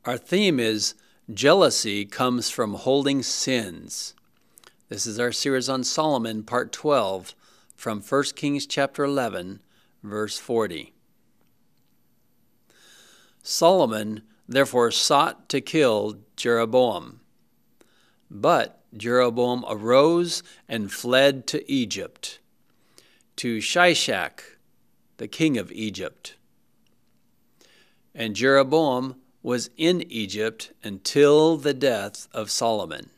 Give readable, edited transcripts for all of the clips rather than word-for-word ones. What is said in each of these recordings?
Our theme is jealousy comes from holding sins. This is our series on Solomon, part 12, from 1 Kings chapter 11, verse 40. Solomon therefore sought to kill Jeroboam. But Jeroboam arose and fled to Egypt, to Shishak, the king of Egypt. And Jeroboam was in Egypt until the death of Solomon.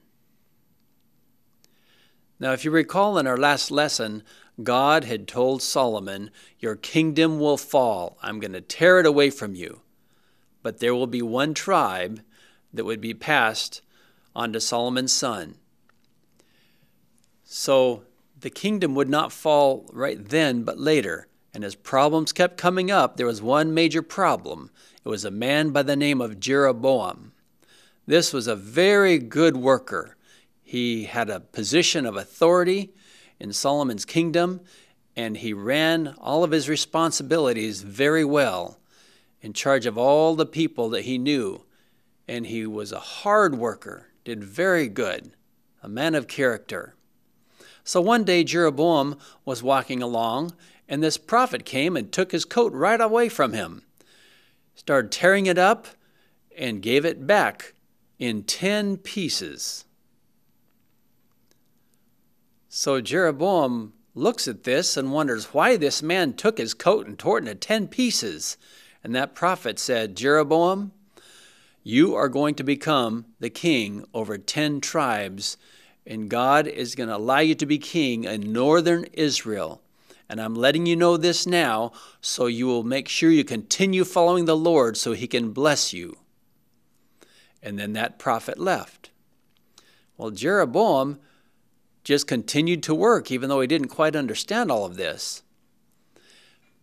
Now, if you recall in our last lesson, God had told Solomon, "Your kingdom will fall. I'm going to tear it away from you. But there will be one tribe that would be passed on to Solomon's son." So the kingdom would not fall right then, but later. And as problems kept coming up, there was one major problem. It was a man by the name of Jeroboam. This was a very good worker. He had a position of authority in Solomon's kingdom, and he ran all of his responsibilities very well, in charge of all the people that he knew. And he was a hard worker, did very good, a man of character. So one day Jeroboam was walking along, and this prophet came and took his coat right away from him, started tearing it up, and gave it back in 10 pieces. So Jeroboam looks at this and wonders why this man took his coat and tore it into 10 pieces. And that prophet said, "Jeroboam, you are going to become the king over 10 tribes, and God is going to allow you to be king in northern Israel. And I'm letting you know this now, so you will make sure you continue following the Lord so he can bless you." And then that prophet left. Well, Jeroboam just continued to work, even though he didn't quite understand all of this.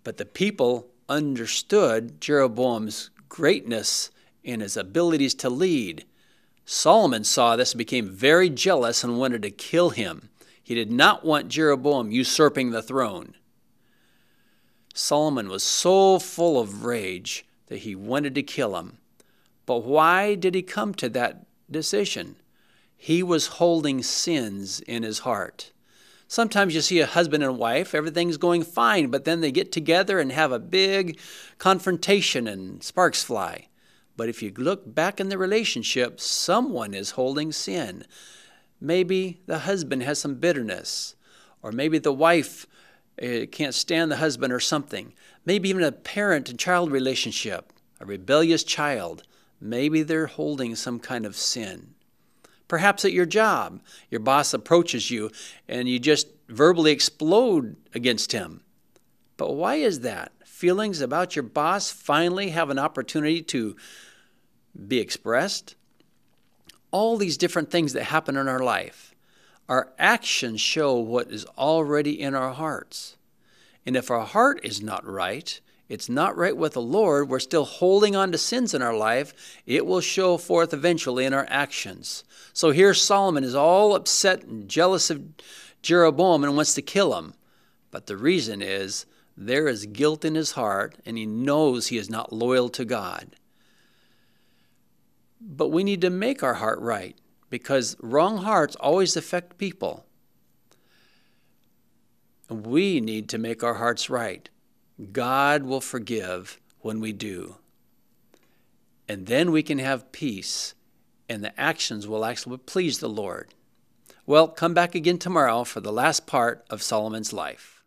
But the people understood Jeroboam's greatness in his abilities to lead. Solomon saw this and became very jealous and wanted to kill him. He did not want Jeroboam usurping the throne. Solomon was so full of rage that he wanted to kill him. But why did he come to that decision? He was holding sins in his heart. Sometimes you see a husband and wife, everything's going fine, but then they get together and have a big confrontation and sparks fly. But if you look back in the relationship, someone is holding sin. Maybe the husband has some bitterness, or maybe the wife can't stand the husband or something. Maybe even a parent and child relationship, a rebellious child. Maybe they're holding some kind of sin. Perhaps at your job, your boss approaches you and you just verbally explode against him. But why is that? Feelings about your boss finally have an opportunity to be expressed? All these different things that happen in our life, our actions show what is already in our hearts. And if our heart is not right, it's not right with the Lord, we're still holding on to sins in our life, it will show forth eventually in our actions. So here Solomon is all upset and jealous of Jeroboam and wants to kill him. But the reason is there is guilt in his heart, and he knows he is not loyal to God. But we need to make our heart right, because wrong hearts always affect people. And we need to make our hearts right. God will forgive when we do. And then we can have peace, and the actions will actually please the Lord. Well, come back again tomorrow for the last part of Solomon's life.